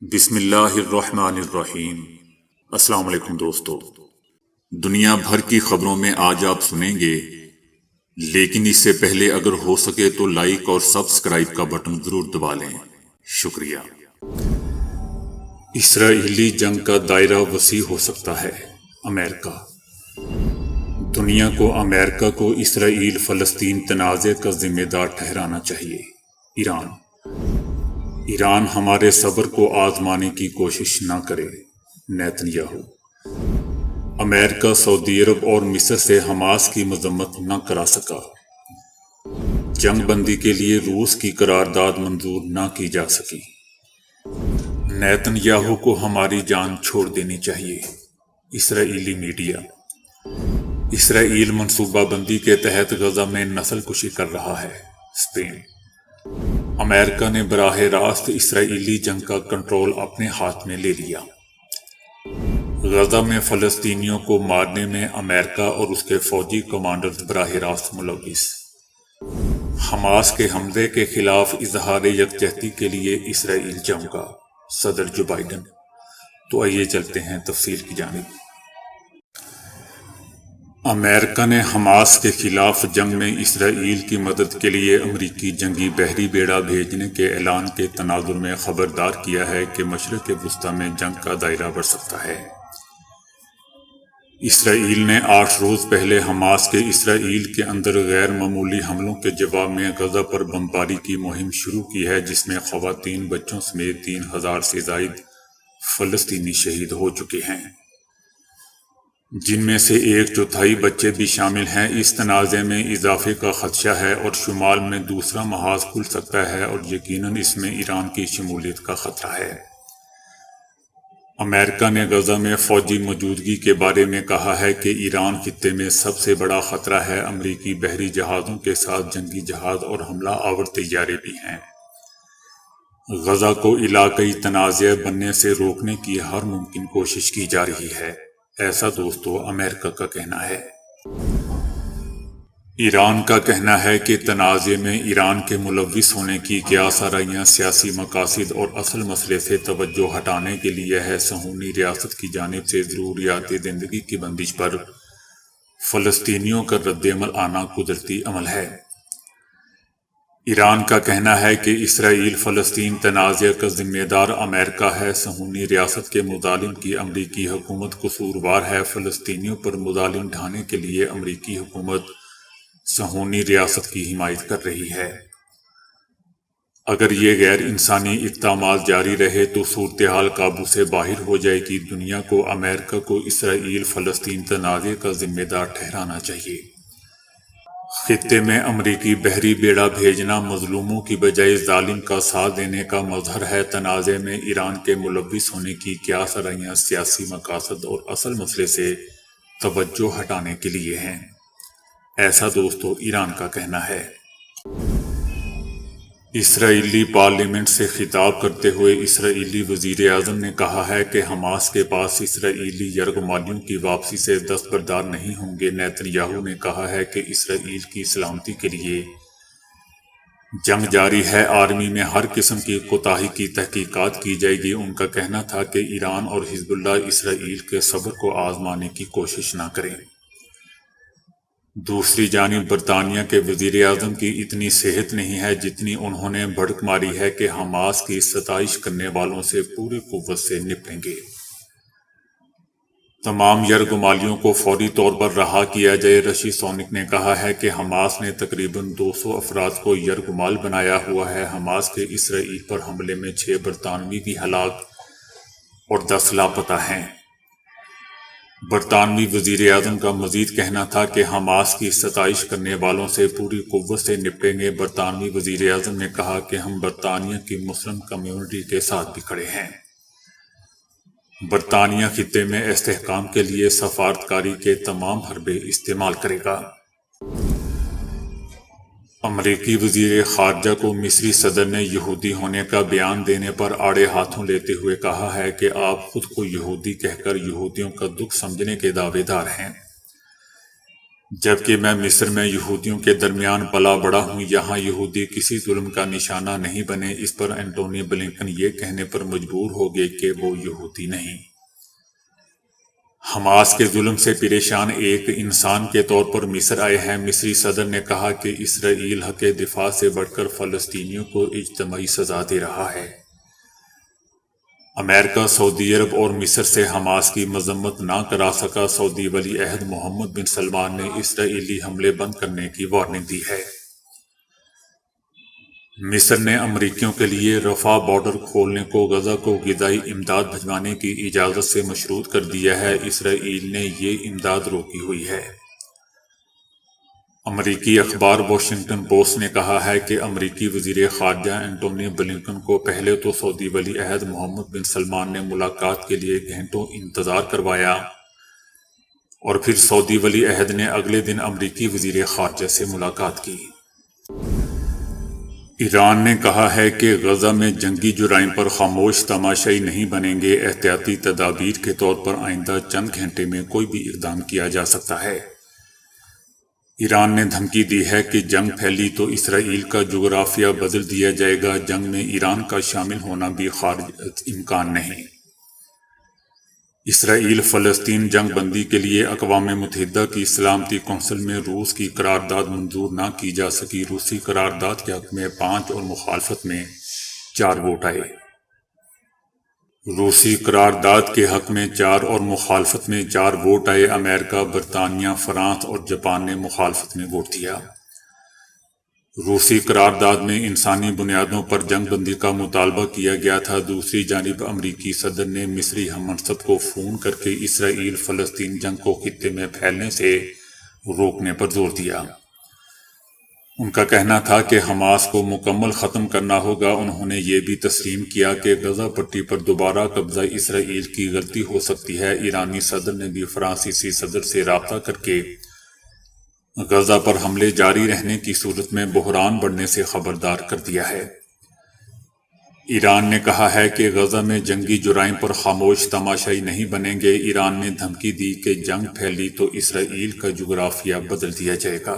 بسم اللہ الرحمن الرحیم۔ السلام علیکم دوستو، دنیا بھر کی خبروں میں آج آپ سنیں گے، لیکن اس سے پہلے اگر ہو سکے تو لائک اور سبسکرائب کا بٹن ضرور دبا لیں، شکریہ۔ اسرائیلی جنگ کا دائرہ وسیع ہو سکتا ہے، امریکہ۔ دنیا کو امریکہ کو اسرائیل فلسطین تنازع کا ذمہ دار ٹھہرانا چاہیے۔ ایران ہمارے صبر کو آزمانے کی کوشش نہ کرے، نیتن یاہو۔ امریکہ سعودی عرب اور مصر سے حماس کی مذمت نہ کرا سکا۔ جنگ بندی کے لیے روس کی قرارداد منظور نہ کی جا سکی۔ نیتن یاہو کو ہماری جان چھوڑ دینی چاہیے، اسرائیلی میڈیا۔ اسرائیل منصوبہ بندی کے تحت غزہ میں نسل کشی کر رہا ہے، اسپین۔ امریکہ نے براہ راست اسرائیلی جنگ کا کنٹرول اپنے ہاتھ میں لے لیا۔ غزہ میں فلسطینیوں کو مارنے میں امریکہ اور اس کے فوجی کمانڈرز براہ راست ملوث۔ حماس کے حملے کے خلاف اظہار یکجہتی کے لیے اسرائیل جاؤں گا، صدر جو بائیڈن۔ تو آئیے چلتے ہیں تفصیل کی جانب۔ امریکہ نے حماس کے خلاف جنگ میں اسرائیل کی مدد کے لیے امریکی جنگی بحری بیڑا بھیجنے کے اعلان کے تناظر میں خبردار کیا ہے کہ مشرق وسطی میں جنگ کا دائرہ بڑھ سکتا ہے۔ اسرائیل نے 8 روز پہلے حماس کے اسرائیل کے اندر غیر معمولی حملوں کے جواب میں غزہ پر بمباری کی مہم شروع کی ہے، جس میں خواتین، بچوں سمیت 3000 سے زائد فلسطینی شہید ہو چکے ہیں، جن میں سے 1/4 بچے بھی شامل ہیں۔ اس تنازع میں اضافے کا خدشہ ہے اور شمال میں دوسرا محاذ کھل سکتا ہے، اور یقیناً اس میں ایران کی شمولیت کا خطرہ ہے۔ امریکہ نے غزہ میں فوجی موجودگی کے بارے میں کہا ہے کہ ایران خطے میں سب سے بڑا خطرہ ہے۔ امریکی بحری جہازوں کے ساتھ جنگی جہاز اور حملہ آور طیارے بھی ہیں۔ غزہ کو علاقائی تنازع بننے سے روکنے کی ہر ممکن کوشش کی جا رہی ہے، ایسا دوستو امریکہ کا کہنا ہے۔ ایران کا کہنا ہے کہ تنازع میں ایران کے ملوث ہونے کی کیا سرائیاں سیاسی مقاصد اور اصل مسئلے سے توجہ ہٹانے کے لیے ہے۔ صہیونی ریاست کی جانب سے ضروریات زندگی کی بندش پر فلسطینیوں کا رد عمل آنا قدرتی عمل ہے۔ ایران کا کہنا ہے کہ اسرائیل فلسطین تنازع کا ذمہ دار امریکہ ہے۔ صہیونی ریاست کے مظالم کی امریکی حکومت قصوروار ہے۔ فلسطینیوں پر مظالم ڈھانے کے لیے امریکی حکومت صہیونی ریاست کی حمایت کر رہی ہے۔ اگر یہ غیر انسانی اقدامات جاری رہے تو صورتحال قابو سے باہر ہو جائے گی۔ دنیا کو امریکہ کو اسرائیل فلسطین تنازع کا ذمہ دار ٹھہرانا چاہیے۔ خطے میں امریکی بحری بیڑا بھیجنا مظلوموں کی بجائے ظالم کا ساتھ دینے کا مظہر ہے۔ تنازع میں ایران کے ملوث ہونے کی کیا سرائیاں سیاسی مقاصد اور اصل مسئلے سے توجہ ہٹانے کے لیے ہیں، ایسا دوستو ایران کا کہنا ہے۔ اسرائیلی پارلیمنٹ سے خطاب کرتے ہوئے اسرائیلی وزیر اعظم نے کہا ہے کہ حماس کے پاس اسرائیلی یرغمالیوں کی واپسی سے دستبردار نہیں ہوں گے۔ نیتن یاہو نے کہا ہے کہ اسرائیل کی سلامتی کے لیے جنگ جاری ہے، آرمی میں ہر قسم کی کوتاہی کی تحقیقات کی جائے گی۔ ان کا کہنا تھا کہ ایران اور حزب اللہ اسرائیل کے صبر کو آزمانے کی کوشش نہ کریں۔ دوسری جانب برطانیہ کے وزیر اعظم کی اتنی صحت نہیں ہے جتنی انہوں نے بھڑک ماری ہے کہ حماس کی ستائش کرنے والوں سے پوری قوت سے نپٹیں گے۔ تمام یرغمالیوں کو فوری طور پر رہا کیا جائے۔ رشی سونک نے کہا ہے کہ حماس نے تقریباً 200 افراد کو یرغمال بنایا ہوا ہے۔ حماس کے اسرائیل پر حملے میں 6 برطانوی بھی ہلاک اور 10 لاپتہ ہیں۔ برطانوی وزیر اعظم کا مزید کہنا تھا کہ حماس کی ستائش کرنے والوں سے پوری قوت سے نپٹیں گے۔ برطانوی وزیر اعظم نے کہا کہ ہم برطانیہ کی مسلم کمیونٹی کے ساتھ بھی کھڑے ہیں۔ برطانیہ خطے میں استحکام کے لیے سفارتکاری کے تمام حربے استعمال کرے گا۔ امریکی وزیر خارجہ کو مصری صدر نے یہودی ہونے کا بیان دینے پر آڑے ہاتھوں لیتے ہوئے کہا ہے کہ آپ خود کو یہودی کہہ کر یہودیوں کا دکھ سمجھنے کے دعوے دار ہیں۔ جبکہ میں مصر میں یہودیوں کے درمیان پلا بڑا ہوں، یہاں یہودی کسی ظلم کا نشانہ نہیں بنے۔ اس پر اینٹونی بلنکن یہ کہنے پر مجبور ہو گئے کہ وہ یہودی نہیں۔ حماس کے ظلم سے پریشان ایک انسان کے طور پر مصر آئے ہیں۔ مصری صدر نے کہا کہ اسرائیل حق دفاع سے بڑھ کر فلسطینیوں کو اجتماعی سزا دے رہا ہے۔ امریکہ سعودی عرب اور مصر سے حماس کی مذمت نہ کرا سکا۔ سعودی ولی عہد محمد بن سلمان نے اسرائیلی حملے بند کرنے کی وارننگ دی ہے۔ مصر نے امریکیوں کے لیے رفح بارڈر کھولنے کو غزہ کو غذائی امداد بھجوانے کی اجازت سے مشروط کر دیا ہے۔ اسرائیل نے یہ امداد روکی ہوئی ہے۔ امریکی اخبار واشنگٹن پوسٹ نے کہا ہے کہ امریکی وزیر خارجہ اینٹونی بلنکن کو پہلے تو سعودی ولی عہد محمد بن سلمان نے ملاقات کے لیے گھنٹوں انتظار کروایا اور پھر سعودی ولی عہد نے اگلے دن امریکی وزیر خارجہ سے ملاقات کی۔ ایران نے کہا ہے کہ غزہ میں جنگی جرائم پر خاموش تماشائی نہیں بنیں گے۔ احتیاطی تدابیر کے طور پر آئندہ چند گھنٹے میں کوئی بھی اقدام کیا جا سکتا ہے۔ ایران نے دھمکی دی ہے کہ جنگ پھیلی تو اسرائیل کا جغرافیہ بدل دیا جائے گا۔ جنگ میں ایران کا شامل ہونا بھی خارج امکان نہیں۔ اسرائیل فلسطین جنگ بندی کے لیے اقوام متحدہ کی سلامتی کونسل میں روس کی قرارداد منظور نہ کی جا سکی۔ روسی قرارداد کے حق میں 5 اور مخالفت میں 4 ووٹ آئے۔ روسی قرارداد کے حق میں 4 اور مخالفت میں 4 ووٹ آئے۔ امریکہ، برطانیہ، فرانس اور جاپان نے مخالفت میں ووٹ دیا۔ روسی قرارداد میں انسانی بنیادوں پر جنگ بندی کا مطالبہ کیا گیا تھا۔ دوسری جانب امریکی صدر نے مصری ہم منصب کو فون کر کے اسرائیل فلسطین جنگ کو خطے میں پھیلنے سے روکنے پر زور دیا۔ ان کا کہنا تھا کہ حماس کو مکمل ختم کرنا ہوگا۔ انہوں نے یہ بھی تسلیم کیا کہ غزہ پٹی پر دوبارہ قبضہ اسرائیل کی غلطی ہو سکتی ہے۔ ایرانی صدر نے بھی فرانسیسی صدر سے رابطہ کر کے غزہ پر حملے جاری رہنے کی صورت میں بحران بڑھنے سے خبردار کر دیا ہے۔ ایران نے کہا ہے کہ غزہ میں جنگی جرائم پر خاموش تماشائی نہیں بنیں گے۔ ایران نے دھمکی دی کہ جنگ پھیلی تو اسرائیل کا جغرافیہ بدل دیا جائے گا۔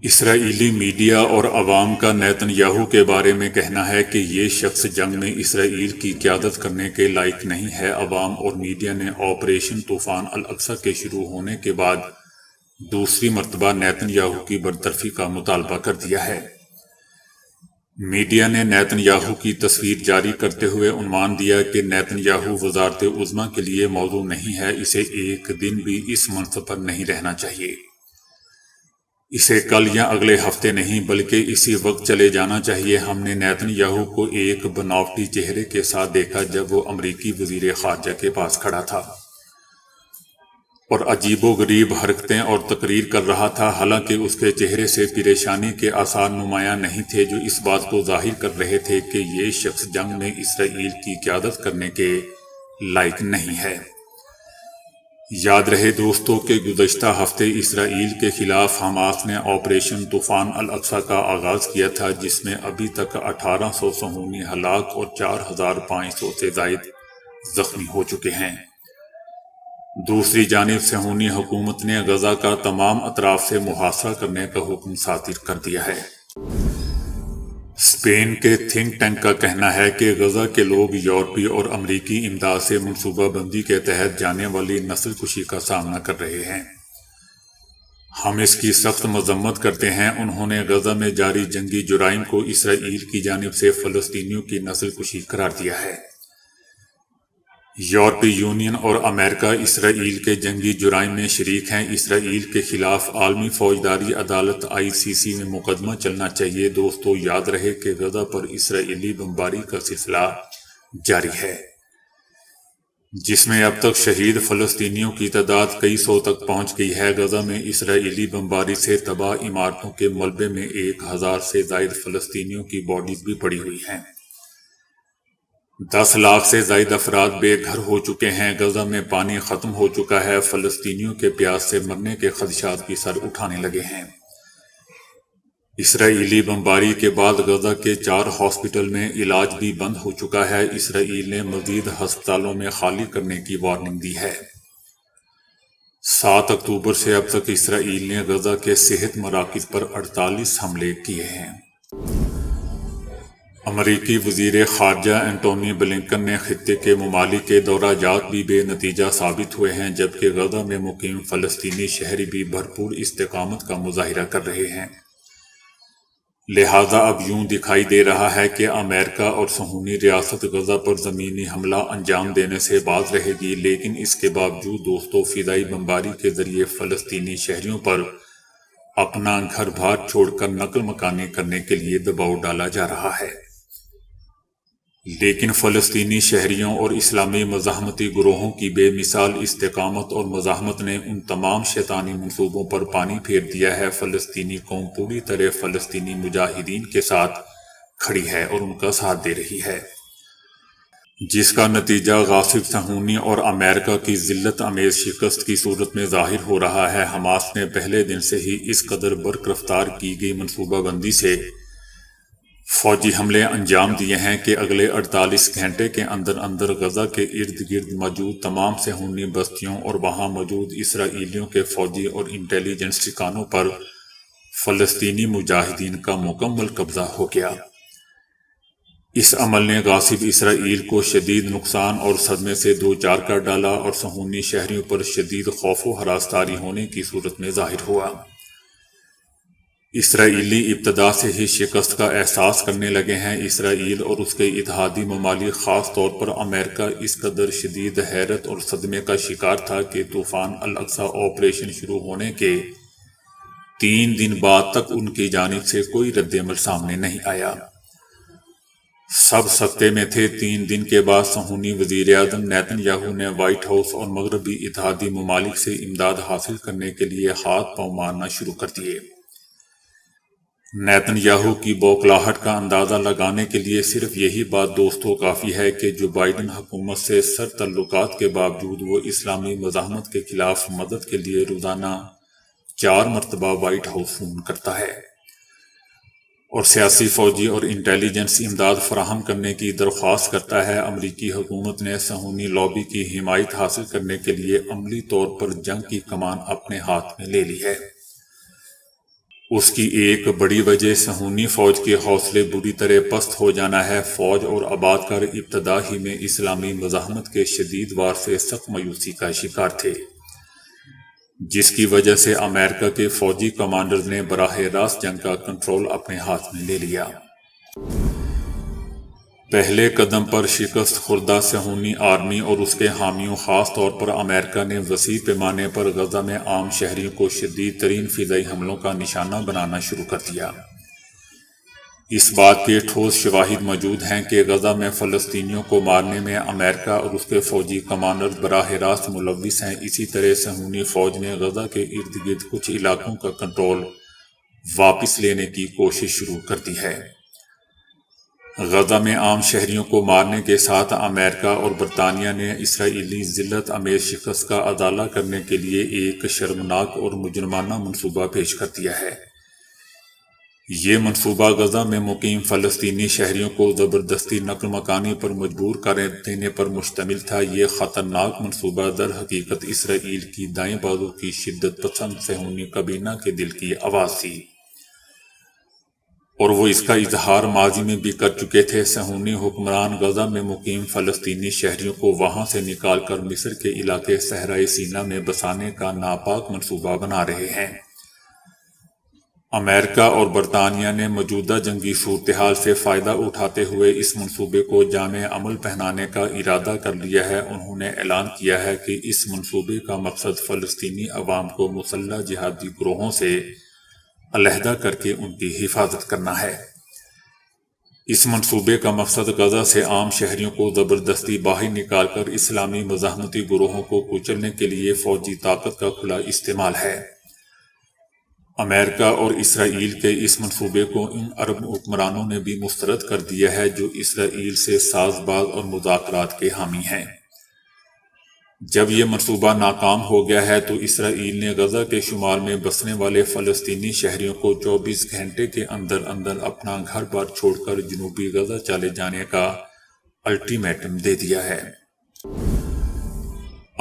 اسرائیلی میڈیا اور عوام کا نیتن یاہو کے بارے میں کہنا ہے کہ یہ شخص جنگ میں اسرائیل کی قیادت کرنے کے لائق نہیں ہے۔ عوام اور میڈیا نے آپریشن طوفان الاقصی کے شروع ہونے کے بعد دوسری مرتبہ نیتن یاہو کی برطرفی کا مطالبہ کر دیا ہے۔ میڈیا نے نیتن یاہو کی تصویر جاری کرتے ہوئے عنوان دیا کہ نیتن یاہو وزارت عظمیٰ کے لیے موضوع نہیں ہے، اسے ایک دن بھی اس منصب پر نہیں رہنا چاہیے۔ اسے کل یا اگلے ہفتے نہیں بلکہ اسی وقت چلے جانا چاہیے۔ ہم نے نیتن یاہو کو ایک بناوٹی چہرے کے ساتھ دیکھا جب وہ امریکی وزیر خارجہ کے پاس کھڑا تھا اور عجیب و غریب حرکتیں اور تقریر کر رہا تھا، حالانکہ اس کے چہرے سے پریشانی کے آثار نمایاں نہیں تھے جو اس بات کو ظاہر کر رہے تھے کہ یہ شخص جنگ میں اسرائیل کی قیادت کرنے کے لائق نہیں ہے۔ یاد رہے دوستو کہ گزشتہ ہفتے اسرائیل کے خلاف حماس نے آپریشن طوفان الاقصی کا آغاز کیا تھا، جس میں ابھی تک 1800 صہیونی ہلاک اور 4500 سے زائد زخمی ہو چکے ہیں۔ دوسری جانب صہیونی حکومت نے غزہ کا تمام اطراف سے محاصرہ کرنے کا حکم صادر کر دیا ہے۔ اسپین کے تھنک ٹینک کا کہنا ہے کہ غزہ کے لوگ یورپی اور امریکی امداد سے منصوبہ بندی کے تحت جانے والی نسل کشی کا سامنا کر رہے ہیں۔ ہم اس کی سخت مذمت کرتے ہیں۔ انہوں نے غزہ میں جاری جنگی جرائم کو اسرائیل کی جانب سے فلسطینیوں کی نسل کشی قرار دیا ہے۔ یورپی یونین اور امریکہ اسرائیل کے جنگی جرائم میں شریک ہیں۔ اسرائیل کے خلاف عالمی فوجداری عدالت ICC میں مقدمہ چلنا چاہیے۔ دوستو یاد رہے کہ غزہ پر اسرائیلی بمباری کا سلسلہ جاری ہے، جس میں اب تک شہید فلسطینیوں کی تعداد کئی سو تک پہنچ گئی ہے۔ غزہ میں اسرائیلی بمباری سے تباہ عمارتوں کے ملبے میں 1000 سے زائد فلسطینیوں کی باڈیز بھی پڑی ہوئی ہیں۔ 10 لاکھ سے زائد افراد بے گھر ہو چکے ہیں۔ غزہ میں پانی ختم ہو چکا ہے۔ فلسطینیوں کے پیاس سے مرنے کے خدشات بھی سر اٹھانے لگے ہیں۔ اسرائیلی بمباری کے بعد غزہ کے 4 ہاسپٹل میں علاج بھی بند ہو چکا ہے۔ اسرائیل نے مزید ہسپتالوں میں خالی کرنے کی وارننگ دی ہے۔ 7 اکتوبر سے اب تک اسرائیل نے غزہ کے صحت مراکز پر 48 حملے کیے ہیں۔ امریکی وزیر خارجہ اینٹونی بلنکن نے خطے کے ممالک کے دورہ جات بھی بے نتیجہ ثابت ہوئے ہیں، جبکہ غزہ میں مقیم فلسطینی شہری بھی بھرپور استقامت کا مظاہرہ کر رہے ہیں۔ لہٰذا اب یوں دکھائی دے رہا ہے کہ امریکہ اور صہیونی ریاست غزہ پر زمینی حملہ انجام دینے سے باز رہے گی، لیکن اس کے باوجود دوستوں فضائی بمباری کے ذریعے فلسطینی شہریوں پر اپنا گھر بار چھوڑ کر نقل مکانی کرنے کے لیے دباؤ ڈالا جا رہا ہے۔ لیکن فلسطینی شہریوں اور اسلامی مزاحمتی گروہوں کی بے مثال استقامت اور مزاحمت نے ان تمام شیطانی منصوبوں پر پانی پھیر دیا ہے۔ فلسطینی قوم پوری طرح فلسطینی مجاہدین کے ساتھ کھڑی ہے اور ان کا ساتھ دے رہی ہے، جس کا نتیجہ غاصب صہیونی اور امریکہ کی ذلت امیز شکست کی صورت میں ظاہر ہو رہا ہے۔ حماس نے پہلے دن سے ہی اس قدر برق رفتار کی گئی منصوبہ بندی سے فوجی حملے انجام دیے ہیں کہ اگلے 48 گھنٹے کے اندر اندر غزہ کے ارد گرد موجود تمام صہیونی بستیوں اور وہاں موجود اسرائیلیوں کے فوجی اور انٹیلیجنس ٹھکانوں پر فلسطینی مجاہدین کا مکمل قبضہ ہو گیا۔ اس عمل نے غاصب اسرائیل کو شدید نقصان اور صدمے سے دوچار کر ڈالا اور صہیونی شہریوں پر شدید خوف و ہراس طاری ہونے کی صورت میں ظاہر ہوا۔ اسرائیلی ابتدا سے ہی شکست کا احساس کرنے لگے ہیں۔ اسرائیل اور اس کے اتحادی ممالک، خاص طور پر امریکہ، اس قدر شدید حیرت اور صدمے کا شکار تھا کہ طوفان الاقصی آپریشن شروع ہونے کے 3 دن بعد تک ان کی جانب سے کوئی رد عمل سامنے نہیں آیا۔ سب سکتے میں تھے۔ 3 دن کے بعد صہیونی وزیر اعظم نیتن یاہو نے وائٹ ہاؤس اور مغربی اتحادی ممالک سے امداد حاصل کرنے کے لیے ہاتھ پاؤں مارنا شروع کر دیے۔ نیتن یاہو کی بوکھلاہٹ کا اندازہ لگانے کے لیے صرف یہی بات دوستوں کافی ہے کہ جو بائیڈن حکومت سے سر تعلقات کے باوجود وہ اسلامی مزاحمت کے خلاف مدد کے لیے روزانہ 4 مرتبہ وائٹ ہاؤس فون کرتا ہے اور سیاسی، فوجی اور انٹیلیجنس امداد فراہم کرنے کی درخواست کرتا ہے۔ امریکی حکومت نے صہیونی لابی کی حمایت حاصل کرنے کے لیے عملی طور پر جنگ کی کمان اپنے ہاتھ میں لے لی ہے۔ اس کی ایک بڑی وجہ صہیونی فوج کے حوصلے بری طرح پست ہو جانا ہے۔ فوج اور آباد کار ابتدا ہی میں اسلامی مزاحمت کے شدید وار سے سخت مایوسی کا شکار تھے، جس کی وجہ سے امریکہ کے فوجی کمانڈرز نے براہ راست جنگ کا کنٹرول اپنے ہاتھ میں لے لیا۔ پہلے قدم پر شکست خوردہ صہیونی آرمی اور اس کے حامیوں، خاص طور پر امریکہ نے وسیع پیمانے پر غزہ میں عام شہریوں کو شدید ترین فضائی حملوں کا نشانہ بنانا شروع کر دیا۔ اس بات کے ٹھوس شواہد موجود ہیں کہ غزہ میں فلسطینیوں کو مارنے میں امریکہ اور اس کے فوجی کمانڈرز براہ راست ملوث ہیں۔ اسی طرح صہیونی فوج نے غزہ کے ارد گرد کچھ علاقوں کا کنٹرول واپس لینے کی کوشش شروع کر دی ہے۔ غزہ میں عام شہریوں کو مارنے کے ساتھ امریکہ اور برطانیہ نے اسرائیلی ذلت امیز شکست کا ازالہ کرنے کے لیے ایک شرمناک اور مجرمانہ منصوبہ پیش کر دیا ہے۔ یہ منصوبہ غزہ میں مقیم فلسطینی شہریوں کو زبردستی نقل مکانی پر مجبور کر دینے پر مشتمل تھا۔ یہ خطرناک منصوبہ در حقیقت اسرائیل کی دائیں بازو کی شدت پسند صہیونی کابینہ کے دل کی آواز تھی، اور وہ اس کا اظہار ماضی میں بھی کر چکے تھے۔ صہیونی حکمران غزہ میں مقیم فلسطینی شہریوں کو وہاں سے نکال کر مصر کے علاقے صحرائے سینا میں بسانے کا ناپاک منصوبہ بنا رہے ہیں۔ امریکہ اور برطانیہ نے موجودہ جنگی صورتحال سے فائدہ اٹھاتے ہوئے اس منصوبے کو جامع عمل پہنانے کا ارادہ کر لیا ہے۔ انہوں نے اعلان کیا ہے کہ اس منصوبے کا مقصد فلسطینی عوام کو مسلح جہادی گروہوں سے علیحدہ کر کے ان کی حفاظت کرنا ہے۔ اس منصوبے کا مقصد غزہ سے عام شہریوں کو زبردستی باہر نکال کر اسلامی مزاحمتی گروہوں کو کچلنے کے لیے فوجی طاقت کا کھلا استعمال ہے۔ امریکہ اور اسرائیل کے اس منصوبے کو ان عرب حکمرانوں نے بھی مسترد کر دیا ہے جو اسرائیل سے ساز باز اور مذاکرات کے حامی ہیں۔ جب یہ منصوبہ ناکام ہو گیا ہے تو اسرائیل نے غزہ کے شمال میں بسنے والے فلسطینی شہریوں کو 24 گھنٹے کے اندر اندر اپنا گھر بار چھوڑ کر جنوبی غزہ چلے جانے کا الٹیمیٹم دے دیا ہے۔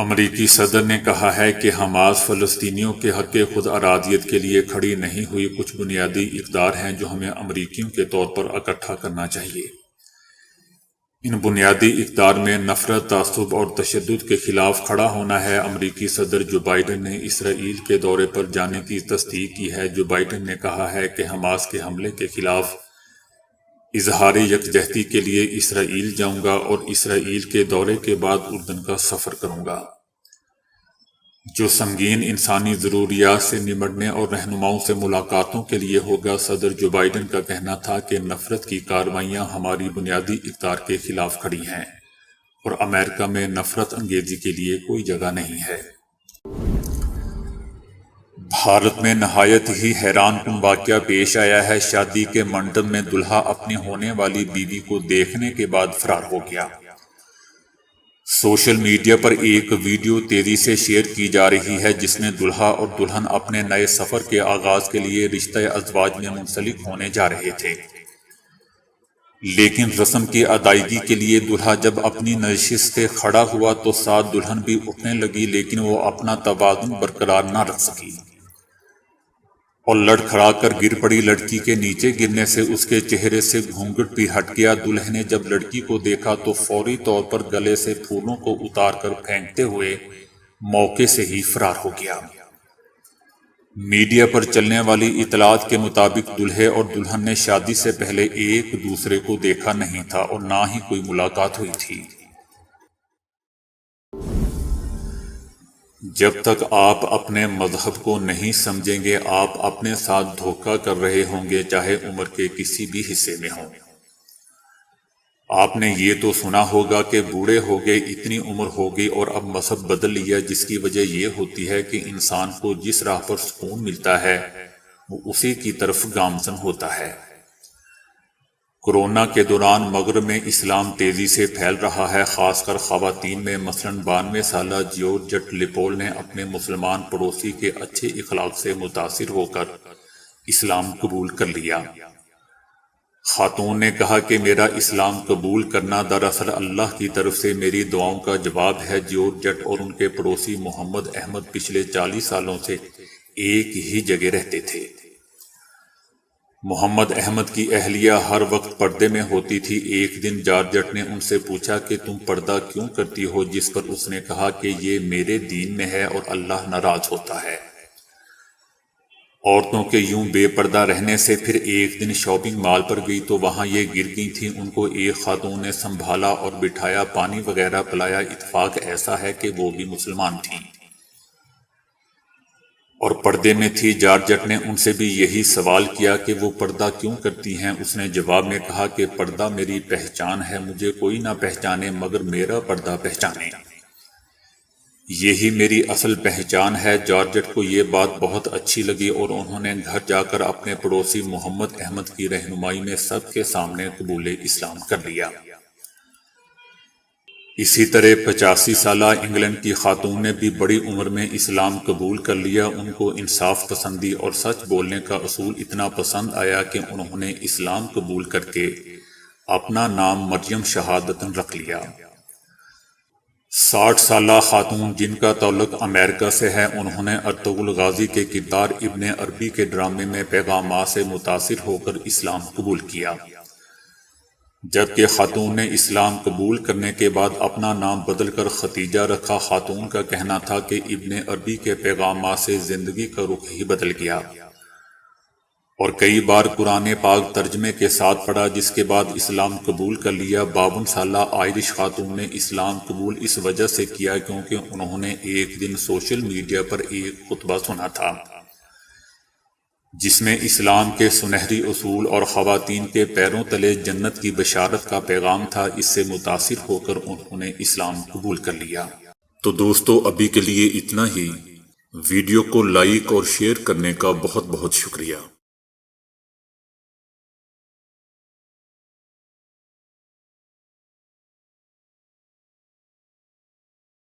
امریکی صدر نے کہا ہے کہ حماس فلسطینیوں کے حق خود ارادیت کے لیے کھڑی نہیں ہوئی کچھ بنیادی اقدار ہیں جو ہمیں امریکیوں کے طور پر اکٹھا کرنا چاہیے۔ ان بنیادی اقدار میں نفرت، تعصب اور تشدد کے خلاف کھڑا ہونا ہے۔ امریکی صدر جو بائیڈن نے اسرائیل کے دورے پر جانے کی تصدیق کی ہے۔ جو بائیڈن نے کہا ہے کہ حماس کے حملے کے خلاف اظہار یکجہتی کے لیے اسرائیل جاؤں گا اور اسرائیل کے دورے کے بعد اردن کا سفر کروں گا، جو سنگین انسانی ضروریات سے نمٹنے اور رہنماؤں سے ملاقاتوں کے لیے ہوگا۔ صدر جو بائیڈن کا کہنا تھا کہ نفرت کی کارروائیاں ہماری بنیادی اقدار کے خلاف کھڑی ہیں اور امریکہ میں نفرت انگیزی کے لیے کوئی جگہ نہیں ہے۔ بھارت میں نہایت ہی حیران کن واقعہ پیش آیا ہے۔ شادی کے منڈپ میں دلہا اپنی ہونے والی بیوی کو دیکھنے کے بعد فرار ہو گیا۔ سوشل میڈیا پر ایک ویڈیو تیزی سے شیئر کی جا رہی ہے جس میں دلہا اور دلہن اپنے نئے سفر کے آغاز کے لیے رشتہ ازواج میں منسلک ہونے جا رہے تھے، لیکن رسم کی ادائیگی کے لیے دلہا جب اپنی نشست سے کھڑا ہوا تو ساتھ دلہن بھی اٹھنے لگی، لیکن وہ اپنا توازن برقرار نہ رکھ سکی اور لڑکھڑا کر گر پڑی۔ لڑکی کے نیچے گرنے سے اس کے چہرے سے گھونگھٹ بھی ہٹ گیا۔ دلہے نے جب لڑکی کو دیکھا تو فوری طور پر گلے سے پھولوں کو اتار کر پھینکتے ہوئے موقع سے ہی فرار ہو گیا۔ میڈیا پر چلنے والی اطلاعات کے مطابق دلہے اور دلہن نے شادی سے پہلے ایک دوسرے کو دیکھا نہیں تھا اور نہ ہی کوئی ملاقات ہوئی تھی۔ جب تک آپ اپنے مذہب کو نہیں سمجھیں گے آپ اپنے ساتھ دھوکہ کر رہے ہوں گے، چاہے عمر کے کسی بھی حصے میں ہوں۔ آپ نے یہ تو سنا ہوگا کہ بوڑھے ہو گئے، اتنی عمر ہو گئی اور اب مذہب بدل لیا، جس کی وجہ یہ ہوتی ہے کہ انسان کو جس راہ پر سکون ملتا ہے وہ اسی کی طرف گامزن ہوتا ہے۔ کورونا کے دوران مغرب میں اسلام تیزی سے پھیل رہا ہے، خاص کر خواتین میں۔ مثلاً 92 سالہ جیورجٹ لیپول نے اپنے مسلمان پڑوسی کے اچھے اخلاق سے متاثر ہو کر اسلام قبول کر لیا۔ خاتون نے کہا کہ میرا اسلام قبول کرنا دراصل اللہ کی طرف سے میری دعاؤں کا جواب ہے۔ جیورجٹ اور ان کے پڑوسی محمد احمد پچھلے 40 سالوں سے ایک ہی جگہ رہتے تھے۔ محمد احمد کی اہلیہ ہر وقت پردے میں ہوتی تھی۔ ایک دن جارجٹ نے ان سے پوچھا کہ تم پردہ کیوں کرتی ہو، جس پر اس نے کہا کہ یہ میرے دین میں ہے اور اللہ ناراض ہوتا ہے۔ عورتوں کے یوں بے پردہ رہنے سے پھر ایک دن شاپنگ مال پر گئی تو وہاں یہ گر گئی تھیں۔ ان کو ایک خاتون نے سنبھالا اور بٹھایا، پانی وغیرہ پلایا۔ اتفاق ایسا ہے کہ وہ بھی مسلمان تھیں اور پردے میں تھی۔ جارجٹ نے ان سے بھی یہی سوال کیا کہ وہ پردہ کیوں کرتی ہیں۔ اس نے جواب میں کہا کہ پردہ میری پہچان ہے، مجھے کوئی نہ پہچانے مگر میرا پردہ پہچانے، یہی میری اصل پہچان ہے۔ جارجٹ کو یہ بات بہت اچھی لگی اور انہوں نے گھر جا کر اپنے پڑوسی محمد احمد کی رہنمائی میں سب کے سامنے قبول اسلام کر لیا۔ اسی طرح 85 سالہ انگلینڈ کی خاتون نے بھی بڑی عمر میں اسلام قبول کر لیا۔ ان کو انصاف پسندی اور سچ بولنے کا اصول اتنا پسند آیا کہ انہوں نے اسلام قبول کر کے اپنا نام مریم شہادتن رکھ لیا۔ 60 سالہ خاتون جن کا تعلق امریکہ سے ہے، انہوں نے ارطغرل غازی کے کردار ابن عربی کے ڈرامے میں پیغامات سے متاثر ہو کر اسلام قبول کیا، جبکہ خاتون نے اسلام قبول کرنے کے بعد اپنا نام بدل کر ختیجہ رکھا۔ خاتون کا کہنا تھا کہ ابن عربی کے پیغامات سے زندگی کا رخ ہی بدل گیا اور کئی بار قرآن پاک ترجمے کے ساتھ پڑھا، جس کے بعد اسلام قبول کر لیا۔ 52 سالہ آئرش خاتون نے اسلام قبول اس وجہ سے کیا کیونکہ انہوں نے ایک دن سوشل میڈیا پر ایک خطبہ سنا تھا جس میں اسلام کے سنہری اصول اور خواتین کے پیروں تلے جنت کی بشارت کا پیغام تھا۔ اس سے متاثر ہو کر انہوں نے اسلام قبول کر لیا۔ تو دوستو ابھی کے لیے اتنا ہی۔ ویڈیو کو لائک اور شیئر کرنے کا بہت بہت شکریہ۔